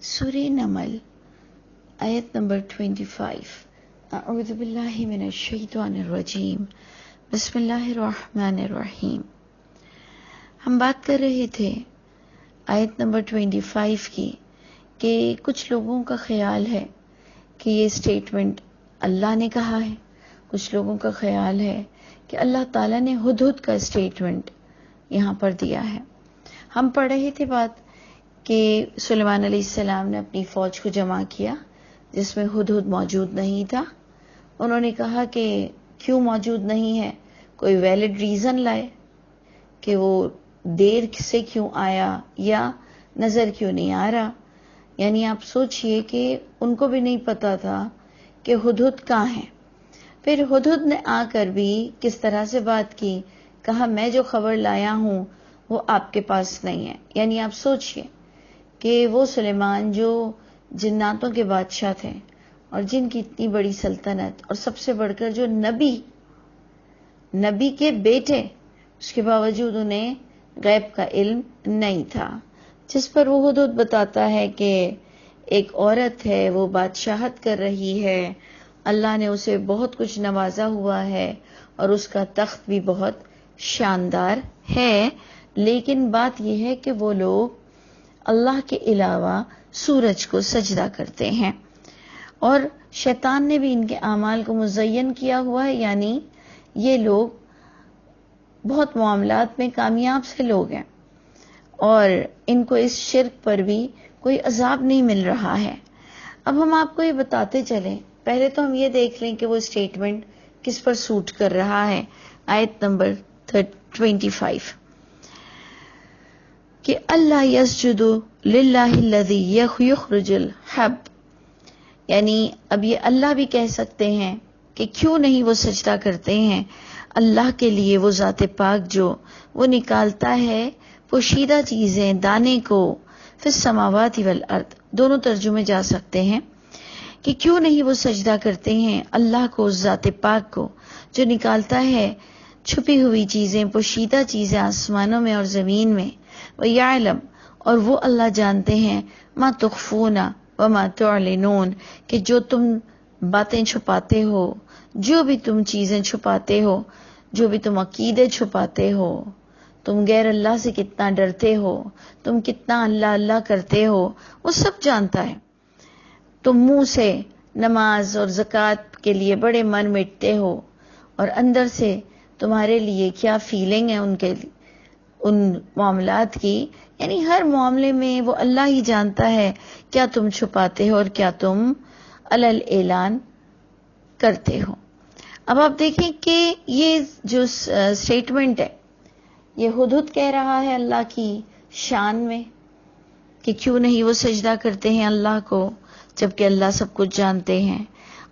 سورہ نمل آیت نمبر 25۔ اعوذ باللہ من الشیطان الرجیم، بسم اللہ الرحمن الرحیم۔ ہم بات کر رہے تھے آیت نمبر 25 کی کہ کچھ لوگوں کا خیال ہے کہ یہ سٹیٹمنٹ اللہ نے کہا ہے، کچھ لوگوں کا خیال ہے کہ اللہ تعالیٰ نے ہدہد کا سٹیٹمنٹ یہاں پر دیا ہے۔ ہم پڑھ رہے تھے بات کہ سلیمان علیہ السلام نے اپنی فوج کو جمع کیا جس میں ہدہد موجود نہیں تھا۔ انہوں نے کہا کہ کیوں موجود نہیں ہے، کوئی ویلڈ ریزن لائے کہ وہ دیر سے کیوں آیا یا نظر کیوں نہیں آ رہا۔ یعنی آپ سوچئے کہ ان کو بھی نہیں پتا تھا کہ ہدہد کہاں ہے۔ پھر ہدہد نے آ کر بھی کس طرح سے بات کی، کہا میں جو خبر لایا ہوں وہ آپ کے پاس نہیں ہے۔ یعنی آپ سوچئے کہ وہ سلیمان جو جناتوں کے بادشاہ تھے اور جن کی اتنی بڑی سلطنت، اور سب سے بڑھ کر جو نبی کے بیٹے، اس کے باوجود انہیں غیب کا علم نہیں تھا، جس پر وہ ہدہد بتاتا ہے کہ ایک عورت ہے، وہ بادشاہت کر رہی ہے، اللہ نے اسے بہت کچھ نوازا ہوا ہے اور اس کا تخت بھی بہت شاندار ہے، لیکن بات یہ ہے کہ وہ لوگ اللہ کے علاوہ سورج کو سجدہ کرتے ہیں، اور شیطان نے بھی ان کے اعمال کو مزین کیا ہوا ہے۔ یعنی یہ لوگ بہت معاملات میں کامیاب سے لوگ ہیں اور ان کو اس شرک پر بھی کوئی عذاب نہیں مل رہا ہے۔ اب ہم آپ کو یہ بتاتے چلیں، پہلے تو ہم یہ دیکھ لیں کہ وہ سٹیٹمنٹ کس پر سوٹ کر رہا ہے۔ آیت نمبر 25 کہ اللہ یسجد للہ الذی یخرج الحب، یعنی اب یہ اللہ بھی کہہ سکتے ہیں کہ کیوں نہیں وہ سجدہ کرتے ہیں اللہ کے لیے، وہ ذات پاک جو وہ نکالتا ہے پوشیدہ چیزیں، دانے کو، فی السماوات والارض، دونوں ترجمے جا سکتے ہیں کہ کیوں نہیں وہ سجدہ کرتے ہیں اللہ کو، اس ذات پاک کو جو نکالتا ہے چھپی ہوئی چیزیں، پوشیدہ چیزیں آسمانوں میں اور زمین میں، وَيَعْلَمْ، اور وہ اللہ جانتے ہیں، مَا تُخْفُونَ وَمَا تُعْلِنُونَ، کہ جو تم باتیں چھپاتے ہو، جو بھی تم چیزیں چھپاتے ہو، جو بھی تم عقیدے چھپاتے ہو، تم غیر اللہ سے کتنا ڈرتے ہو، تم کتنا اللہ اللہ کرتے ہو، وہ سب جانتا ہے۔ تم منہ سے نماز اور زکوٰۃ کے لیے بڑے من مٹتے ہو اور اندر سے تمہارے لیے کیا فیلنگ ہے ان معاملات کی، یعنی ہر معاملے میں وہ اللہ ہی جانتا ہے کیا تم چھپاتے ہو اور کیا تم علل اعلان کرتے ہو۔ اب آپ دیکھیں کہ یہ جو سٹیٹمنٹ ہے یہ ہدہد کہہ رہا ہے اللہ کی شان میں کہ کیوں نہیں وہ سجدہ کرتے ہیں اللہ کو جبکہ اللہ سب کچھ جانتے ہیں،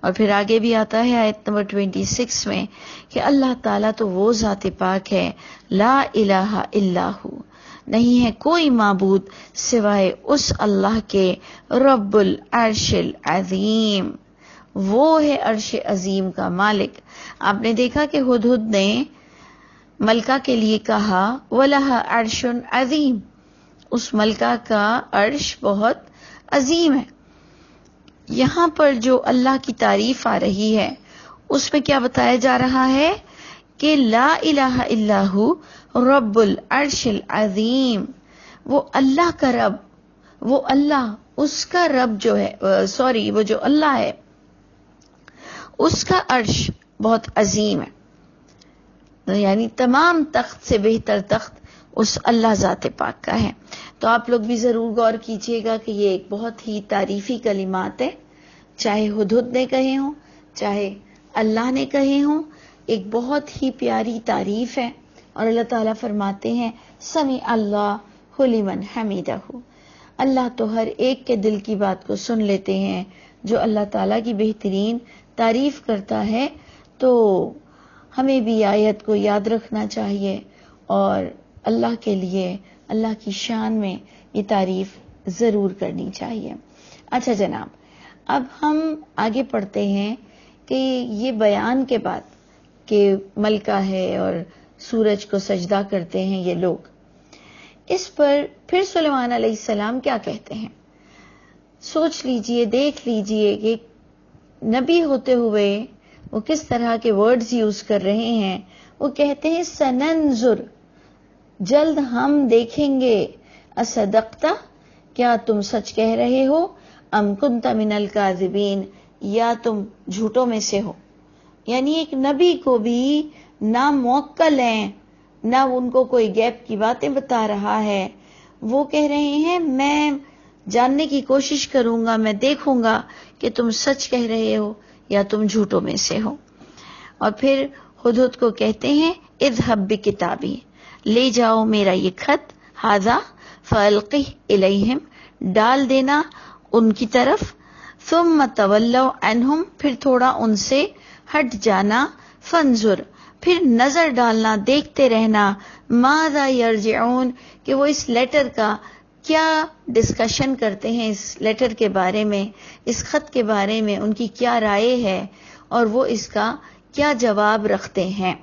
اور پھر آگے بھی آتا ہے آیت نمبر 26 میں کہ اللہ تعالیٰ تو وہ ذات پاک ہے، لا الہ الا ہو، نہیں ہے کوئی معبود سوائے اس اللہ کے، رب العرش العظیم، وہ ہے عرش عظیم کا مالک۔ آپ نے دیکھا کہ ہدہد نے ملکہ کے لیے کہا وَلَهَا عَرْشٌ عَظِيمٌ، اس ملکہ کا عرش بہت عظیم ہے۔ یہاں پر جو اللہ کی تعریف آ رہی ہے اس میں کیا بتایا جا رہا ہے کہ لا الہ الا ہو رب العرش العظیم، وہ اللہ کا رب، وہ اللہ، اس کا رب جو ہے وہ جو اللہ ہے اس کا عرش بہت عظیم ہے، یعنی تمام تخت سے بہتر تخت اس اللہ ذات پاک کا ہے۔ تو آپ لوگ بھی ضرور غور کیجئے گا کہ یہ ایک بہت ہی تعریفی کلمات ہے، چاہے ہدہد نے کہے ہوں چاہے اللہ نے کہے ہوں، ایک بہت ہی پیاری تعریف ہے۔ اور اللہ تعالیٰ فرماتے ہیں سمع اللہ لمن حمیدہ، اللہ تو ہر ایک کے دل کی بات کو سن لیتے ہیں۔ جو اللہ تعالیٰ کی بہترین تعریف کرتا ہے تو ہمیں بھی آیت کو یاد رکھنا چاہیے اور اللہ کے لیے، اللہ کی شان میں یہ تعریف ضرور کرنی چاہیے۔ اچھا جناب، اب ہم آگے پڑھتے ہیں کہ یہ بیان کے بعد کہ ملکہ ہے اور سورج کو سجدہ کرتے ہیں یہ لوگ، اس پر پھر سلیمان علیہ السلام کیا کہتے ہیں؟ سوچ لیجئے، دیکھ لیجئے کہ نبی ہوتے ہوئے وہ کس طرح کے ورڈز یوز کر رہے ہیں. وہ کہتے ہیں سننظر، جلد ہم دیکھیں گے، اصدقتا، کیا تم سچ کہہ رہے ہو، ام کنت من الکاذبین، یا تم جھوٹوں میں سے ہو. یعنی ایک نبی کو بھی نہ موکل ہیں، نہ ان کو کوئی غیب کی باتیں بتا رہا ہے. وہ کہہ رہے ہیں میں جاننے کی کوشش کروں گا، میں دیکھوں گا کہ تم سچ کہہ رہے ہو یا تم جھوٹوں میں سے ہو. اور پھر ہدہد کو کہتے ہیں اذهب بکتابی، لے جاؤ میرا یہ خط، ھذا فالقہ الیہم، ڈال دینا ان کی طرف، ثم تولوا عنہم، پھر تھوڑا ان سے ہٹ جانا، فانظر، پھر نظر ڈالنا، دیکھتے رہنا، ماذا یرجعون، کہ وہ اس لیٹر کا کیا ڈسکشن کرتے ہیں، اس لیٹر کے بارے میں، اس خط کے بارے میں ان کی کیا رائے ہے اور وہ اس کا کیا جواب رکھتے ہیں.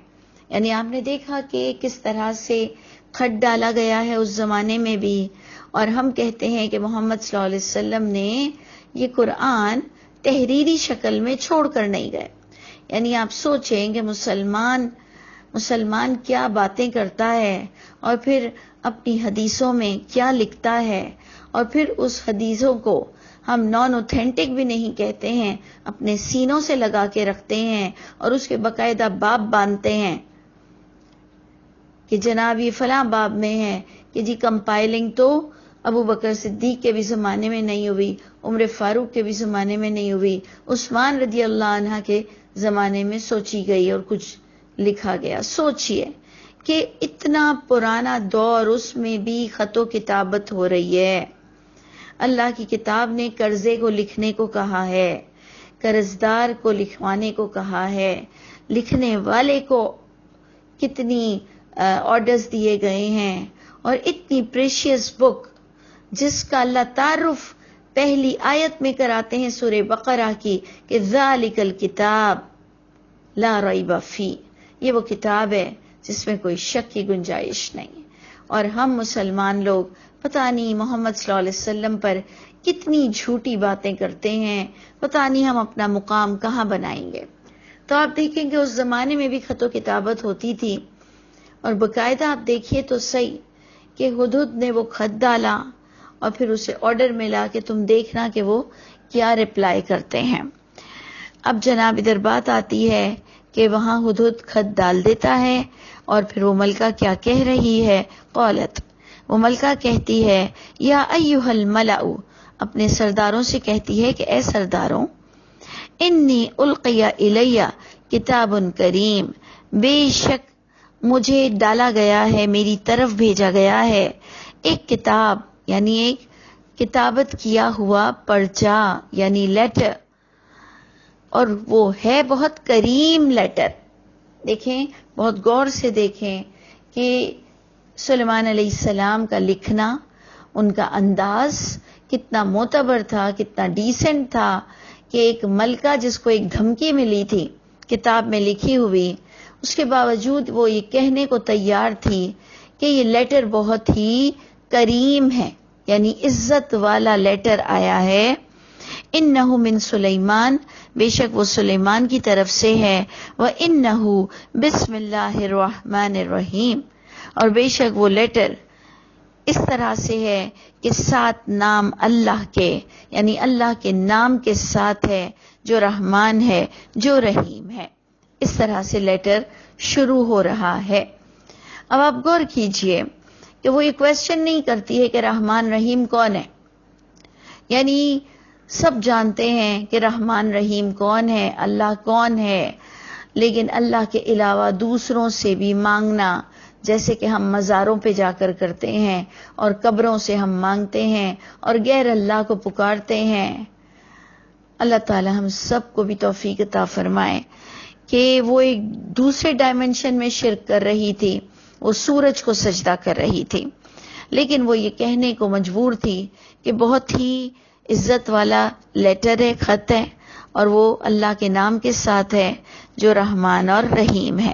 یعنی آپ نے دیکھا کہ کس طرح سے خط ڈالا گیا ہے اس زمانے میں بھی، اور ہم کہتے ہیں کہ محمد صلی اللہ علیہ وسلم نے یہ قرآن تحریری شکل میں چھوڑ کر نہیں گئے. یعنی آپ سوچیں کہ مسلمان کیا باتیں کرتا ہے اور پھر اپنی حدیثوں میں کیا لکھتا ہے، اور پھر اس حدیثوں کو ہم نان اوتھینٹک بھی نہیں کہتے ہیں، اپنے سینوں سے لگا کے رکھتے ہیں اور اس کے باقاعدہ باب باندھتے ہیں کہ جناب یہ فلاں باب میں ہے کہ جی کمپائلنگ تو ابو بکر صدیق کے بھی زمانے میں نہیں ہوئی، عمر فاروق کے بھی زمانے میں نہیں ہوئی، عثمان رضی اللہ عنہ کے زمانے میں سوچی گئی اور کچھ لکھا گیا. سوچئے کہ اتنا پرانا دور، اس میں بھی خط و کتابت ہو رہی ہے. اللہ کی کتاب نے قرضے کو لکھنے کو کہا ہے، قرضدار کو لکھوانے کو کہا ہے، لکھنے والے کو کتنی آرڈرز دیے گئے ہیں، اور اتنی پریشیس بک جس کا اللہ تعارف پہلی آیت میں کراتے ہیں سورہ بقرہ کی کہ ذالک الکتاب لا ریب فیہ، یہ وہ کتاب ہے جس میں کوئی شک کی گنجائش نہیں. اور ہم مسلمان لوگ پتہ نہیں محمد صلی اللہ علیہ وسلم پر کتنی جھوٹی باتیں کرتے ہیں، پتہ نہیں ہم اپنا مقام کہاں بنائیں گے. تو آپ دیکھیں کہ اس زمانے میں بھی خط و کتابت ہوتی تھی، اور باقاعدہ آپ دیکھیے تو صحیح کہ ہدہد نے وہ خط ڈالا اور پھر اسے آرڈر ملا کہ تم دیکھنا کہ وہ کیا رپلائی کرتے ہیں. اب جناب ادھر بات آتی ہے کہ وہاں ہدہد خط ڈال دیتا ہے، اور پھر وہ ملکہ کیا کہہ رہی ہے، قالت، وہ ملکہ کہتی ہے یا ایھا الملأ، اپنے سرداروں سے کہتی ہے کہ اے سرداروں، انی القی الی کتاب کریم، بے شک مجھے ڈالا گیا ہے، میری طرف بھیجا گیا ہے ایک کتاب، یعنی ایک کتابت کیا ہوا پرچہ، یعنی لیٹر، اور وہ ہے بہت کریم لیٹر. دیکھیں، بہت غور سے دیکھیں کہ سلیمان علیہ السلام کا لکھنا، ان کا انداز کتنا معتبر تھا، کتنا ڈیسنٹ تھا کہ ایک ملکہ جس کو ایک دھمکی ملی تھی کتاب میں لکھی ہوئی، اس کے باوجود وہ یہ کہنے کو تیار تھی کہ یہ لیٹر بہت ہی کریم ہے، یعنی عزت والا لیٹر آیا ہے. انہ من سلیمان، بے شک وہ سلیمان کی طرف سے ہے، وَإِنَّهُ بسم اللہ الرحمن الرحیم، اور بے شک وہ لیٹر اس طرح سے ہے کہ 7 نام اللہ کے، یعنی اللہ کے نام کے ساتھ ہے، جو رحمان ہے، جو رحیم ہے. اس طرح سے لیٹر شروع ہو رہا ہے. اب آپ غور کیجئے کہ وہ یہ کویسچن نہیں کرتی ہے کہ رحمان رحیم کون ہے. یعنی سب جانتے ہیں کہ رحمان رحیم کون ہے، اللہ کون ہے، لیکن اللہ کے علاوہ دوسروں سے بھی مانگنا، جیسے کہ ہم مزاروں پہ جا کر کرتے ہیں اور قبروں سے ہم مانگتے ہیں اور غیر اللہ کو پکارتے ہیں. اللہ تعالی ہم سب کو بھی توفیق عطا فرمائے کہ وہ ایک دوسرے ڈائمنشن میں شرک کر رہی تھی، وہ سورج کو سجدہ کر رہی تھی، لیکن وہ یہ کہنے کو مجبور تھی کہ بہت ہی عزت والا لیٹر ہے، خط ہے، اور وہ اللہ کے نام کے ساتھ ہے جو رحمان اور رحیم ہے.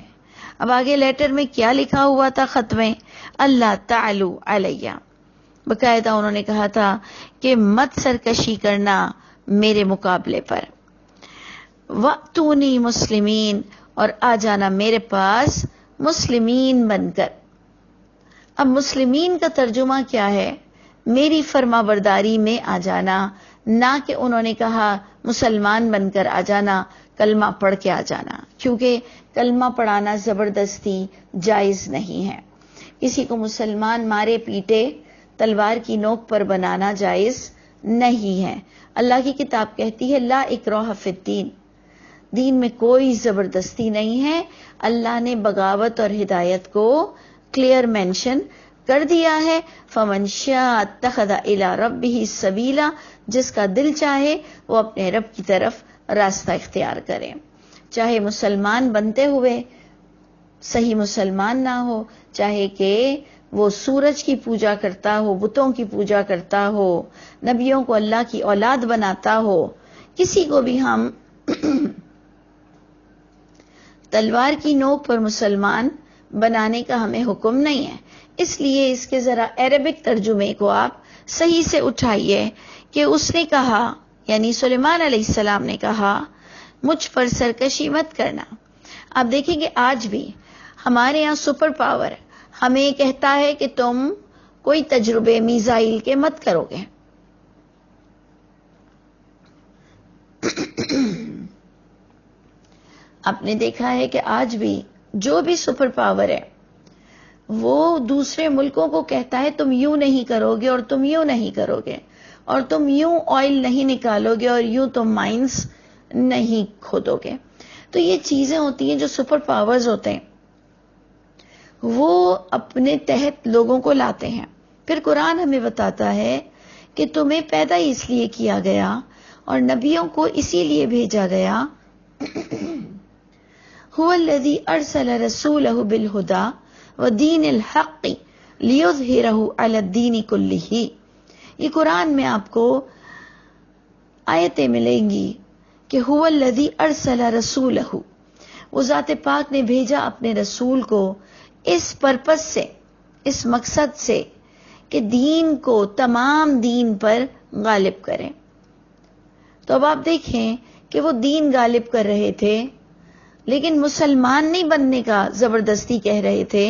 اب آگے لیٹر میں کیا لکھا ہوا تھا خط میں، اللہ تعالی علیہ، باقاعدہ انہوں نے کہا تھا کہ مت سرکشی کرنا میرے مقابلے پر، وَأْتُونِي مسلمین، اور آ جانا میرے پاس مسلمین بن کر۔ اب مسلمین کا ترجمہ کیا ہے؟ میری فرما برداری میں آ جانا، نہ کہ انہوں نے کہا مسلمان بن کر آ جانا، کلمہ پڑھ کے آ جانا، کیونکہ کلمہ پڑھانا زبردستی جائز نہیں ہے۔ کسی کو مسلمان مارے پیٹے تلوار کی نوک پر بنانا جائز نہیں ہے۔ اللہ کی کتاب کہتی ہے لا اکراہ فی الدین، دین میں کوئی زبردستی نہیں ہے۔ اللہ نے بغاوت اور ہدایت کو کلیئر مینشن کر دیا ہے، فمن شاء اتخذ الی ربہ سبیلا، جس کا دل چاہے وہ اپنے رب کی طرف راستہ اختیار کرے، چاہے مسلمان بنتے ہوئے صحیح مسلمان نہ ہو، چاہے کہ وہ سورج کی پوجا کرتا ہو، بتوں کی پوجا کرتا ہو، نبیوں کو اللہ کی اولاد بناتا ہو، کسی کو بھی ہم تلوار کی نوک پر مسلمان بنانے کا ہمیں حکم نہیں ہے۔ اس لیے اس کے ذرا عربک ترجمے کو آپ صحیح سے اٹھائیے کہ اس نے کہا، یعنی سلیمان علیہ السلام نے کہا مجھ پر سرکشی مت کرنا۔ آپ دیکھیں کہ آج بھی ہمارے یہاں سپر پاور ہمیں کہتا ہے کہ تم کوئی تجربے میزائل کے مت کرو گے۔ آپ نے دیکھا ہے کہ آج بھی جو بھی سپر پاور ہے وہ دوسرے ملکوں کو کہتا ہے تم یوں نہیں کرو گے اور تم یوں نہیں کرو گے، اور تم یوں آئل نہیں نکالو گے، اور یوں تم مائنز نہیں کھودو گے۔ تو یہ چیزیں ہوتی ہیں جو سپر پاورز ہوتے ہیں، وہ اپنے تحت لوگوں کو لاتے ہیں۔ پھر قرآن ہمیں بتاتا ہے کہ تمہیں پیدا اس لیے کیا گیا اور نبیوں کو اسی لیے بھیجا گیا، هو الذی ارسل رسولہ بالہدی ودین الحق لیظہرہ علی الدین کلہ۔ یہ قرآن میں آپ کو آیتیں ملیں گی کہ هو الذی ارسل رسولہ، وہ ذات پاک نے بھیجا اپنے رسول کو اس پرپس سے، اس مقصد سے کہ دین کو تمام دین پر غالب کریں۔ تو اب آپ دیکھیں کہ وہ دین غالب کر رہے تھے، لیکن مسلمان نہیں بننے کا زبردستی کہہ رہے تھے،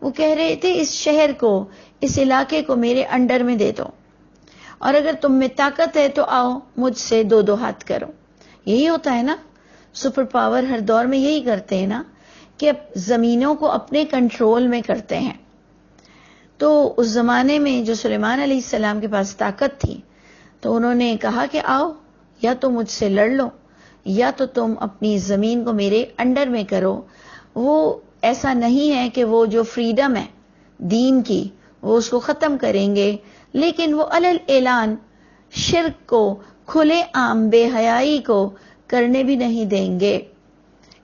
وہ کہہ رہے تھے اس شہر کو، اس علاقے کو میرے انڈر میں دے دو، اور اگر تم میں طاقت ہے تو آؤ مجھ سے دو دو ہاتھ کرو۔ یہی ہوتا ہے نا، سپر پاور ہر دور میں یہی کرتے ہیں نا، کہ زمینوں کو اپنے کنٹرول میں کرتے ہیں۔ تو اس زمانے میں جو سلیمان علیہ السلام کے پاس طاقت تھی، تو انہوں نے کہا کہ آؤ یا تو مجھ سے لڑ لو یا تو تم اپنی زمین کو میرے انڈر میں کرو۔ وہ ایسا نہیں ہے کہ وہ جو فریڈم ہے دین کی وہ اس کو ختم کریں گے، لیکن وہ علل اعلان شرک کو، کھلے عام بے حیائی کو کرنے بھی نہیں دیں گے،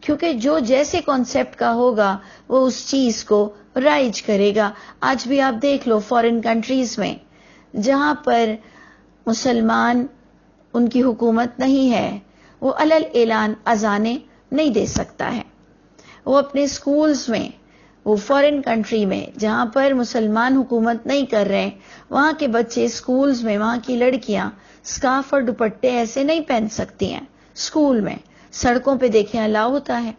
کیونکہ جو جیسے کانسیپٹ کا ہوگا وہ اس چیز کو رائج کرے گا۔ آج بھی آپ دیکھ لو فورن کنٹریز میں جہاں پر مسلمان ان کی حکومت نہیں ہے، وہ علل اعلان اذانیں نہیں دے سکتا ہے۔ وہ اپنے سکولز میں، وہ فورن کنٹری میں جہاں پر مسلمان حکومت نہیں کر رہے، وہاں کے بچے سکولز میں، وہاں کی لڑکیاں سکارف اور دوپٹے ایسے نہیں پہن سکتی ہیں۔ سکول میں، سڑکوں پہ دیکھیں الاؤ ہوتا ہے،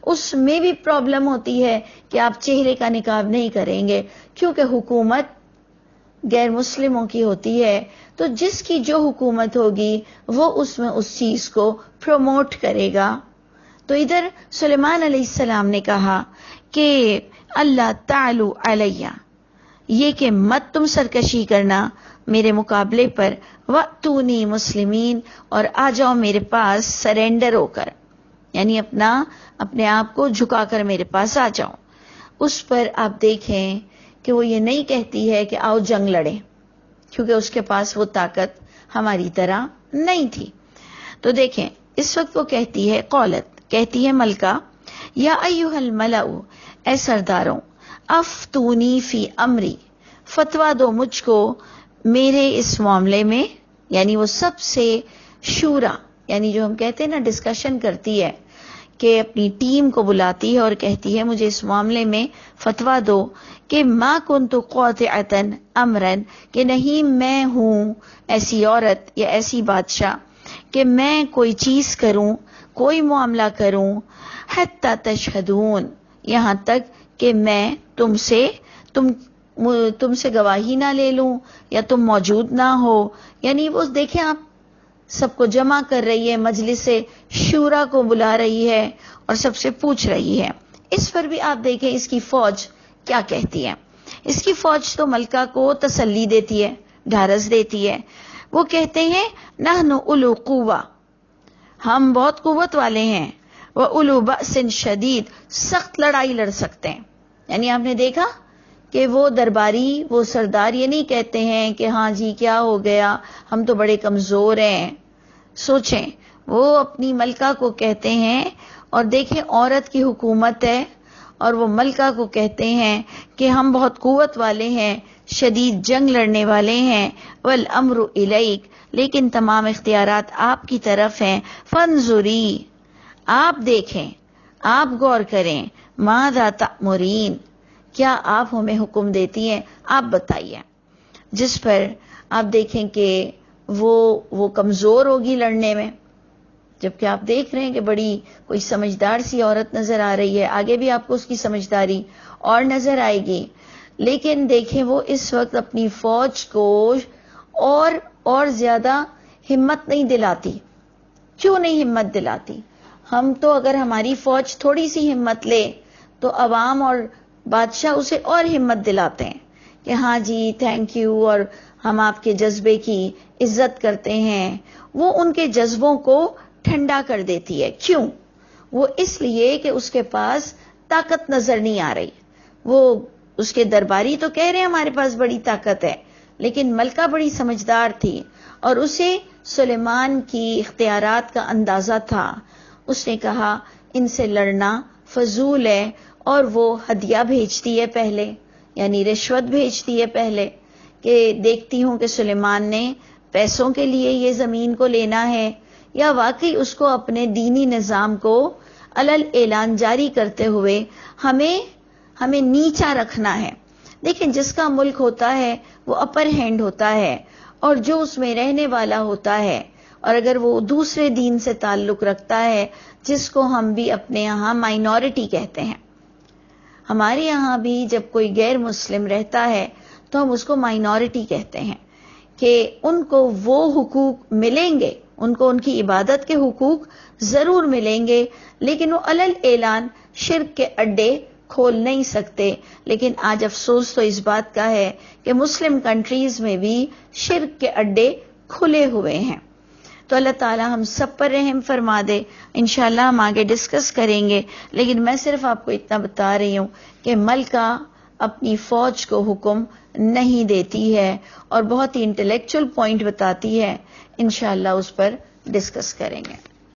اس میں بھی پرابلم ہوتی ہے کہ آپ چہرے کا نقاب نہیں کریں گے، کیونکہ حکومت غیر مسلموں کی ہوتی ہے۔ تو جس کی جو حکومت ہوگی وہ اس میں اس چیز کو پروموٹ کرے گا۔ تو ادھر سلیمان علیہ السلام نے کہا کہ اللہ تعالی علیہ، یہ کہ مت تم سرکشی کرنا میرے مقابلے پر، وَأْتُونِي مسلمین، اور آ جاؤ میرے پاس سرینڈر ہو کر، یعنی اپنے آپ کو جھکا کر میرے پاس آ جاؤ۔ اس پر آپ دیکھیں کہ وہ یہ نہیں کہتی ہے کہ آؤ جنگ لڑیں، کیونکہ اس کے پاس وہ طاقت ہماری طرح نہیں تھی۔ تو دیکھیں اس وقت وہ کہتی ہے، قولت کہتی ہے ملکہ، یا ایھا الملأ، اے سرداروں، افتونی فی امری، فتویٰ دو مجھ کو میرے اس معاملے میں، یعنی وہ سب سے شورا، یعنی جو ہم کہتے ہیں نا ڈسکشن کرتی ہے کہ اپنی ٹیم کو بلاتی ہے اور کہتی ہے مجھے اس معاملے میں فتویٰ دو کہ ما کنت قاطعۃ امرا، کہ نہیں میں ہوں ایسی عورت یا ایسی بادشاہ کہ میں کوئی چیز کروں، کوئی معاملہ کروں، حتی تشہدون، یہاں تک کہ میں تم سے گواہی نہ لے لوں یا تم موجود نہ ہو. یعنی وہ دیکھیں آپ سب کو جمع کر رہی ہے، مجلس شورا کو بلا رہی ہے اور سب سے پوچھ رہی ہے. اس پر بھی آپ دیکھیں اس کی فوج کیا کہتی ہے. اس کی فوج تو ملکہ کو تسلی دیتی ہے، ڈھارس دیتی ہے. وہ کہتے ہیں نحن اولو قوہ، ہم بہت قوت والے ہیں، وَأُولُو بَأْسٍ شدید، سخت لڑائی لڑ سکتے ہیں. یعنی آپ نے دیکھا کہ وہ درباری، وہ سردار یہ نہیں کہتے ہیں کہ ہاں جی کیا ہو گیا، ہم تو بڑے کمزور ہیں. سوچیں، وہ اپنی ملکہ کو کہتے ہیں، اور دیکھیں عورت کی حکومت ہے اور وہ ملکہ کو کہتے ہیں کہ ہم بہت قوت والے ہیں، شدید جنگ لڑنے والے ہیں. وَالْأَمْرُ إِلَيْكَ، لیکن تمام اختیارات آپ کی طرف ہیں. فَانظُرِي، آپ دیکھیں، آپ غور کریں. ماذا تأمرین، کیا آپ ہمیں حکم دیتی ہیں، آپ بتائیے. جس پر آپ دیکھیں کہ وہ کمزور ہوگی لڑنے میں، جبکہ آپ دیکھ رہے ہیں کہ بڑی کوئی سمجھدار سی عورت نظر آ رہی ہے. آگے بھی آپ کو اس کی سمجھداری اور نظر آئے گی. لیکن دیکھیں وہ اس وقت اپنی فوج کو اور زیادہ ہمت نہیں دلاتی. کیوں نہیں ہمت دلاتی؟ ہم تو اگر ہماری فوج تھوڑی سی ہمت لے تو عوام اور بادشاہ اسے اور ہمت دلاتے ہیں کہ ہاں جی تھینک یو، اور ہم آپ کے جذبے کی عزت کرتے ہیں. وہ ان کے جذبوں کو ٹھنڈا کر دیتی ہے. کیوں؟ وہ اس لیے کہ اس کے پاس طاقت نظر نہیں آ رہی. وہ اس کے درباری تو کہہ رہے ہیں ہمارے پاس بڑی طاقت ہے، لیکن ملکہ بڑی سمجھدار تھی اور اسے سلیمان کی اختیارات کا اندازہ تھا. اس نے کہا ان سے لڑنا فضول ہے، اور وہ ہدیہ بھیجتی ہے پہلے، یعنی رشوت بھیجتی ہے پہلے، کہ دیکھتی ہوں کہ سلیمان نے پیسوں کے لیے یہ زمین کو لینا ہے یا واقعی اس کو اپنے دینی نظام کو علل اعلان جاری کرتے ہوئے ہمیں نیچا رکھنا ہے. دیکھیں جس کا ملک ہوتا ہے وہ اپر ہینڈ ہوتا ہے، اور جو اس میں رہنے والا ہوتا ہے، اور اگر وہ دوسرے دین سے تعلق رکھتا ہے، جس کو ہم بھی اپنے یہاں مائنورٹی کہتے ہیں. ہمارے یہاں بھی جب کوئی غیر مسلم رہتا ہے تو ہم اس کو مائنورٹی کہتے ہیں، کہ ان کو وہ حقوق ملیں گے، ان کو ان کی عبادت کے حقوق ضرور ملیں گے، لیکن وہ علل اعلان شرک کے اڈے کھول نہیں سکتے. لیکن آج افسوس تو اس بات کا ہے کہ مسلم کنٹریز میں بھی شرک کے اڈے کھلے ہوئے ہیں. تو اللہ تعالی ہم سب پر رحم فرما دے. انشاءاللہ ہم آگے ڈسکس کریں گے، لیکن میں صرف آپ کو اتنا بتا رہی ہوں کہ ملکہ اپنی فوج کو حکم نہیں دیتی ہے اور بہت ہی انٹلیکچول پوائنٹ بتاتی ہے. انشاءاللہ اس پر ڈسکس کریں گے.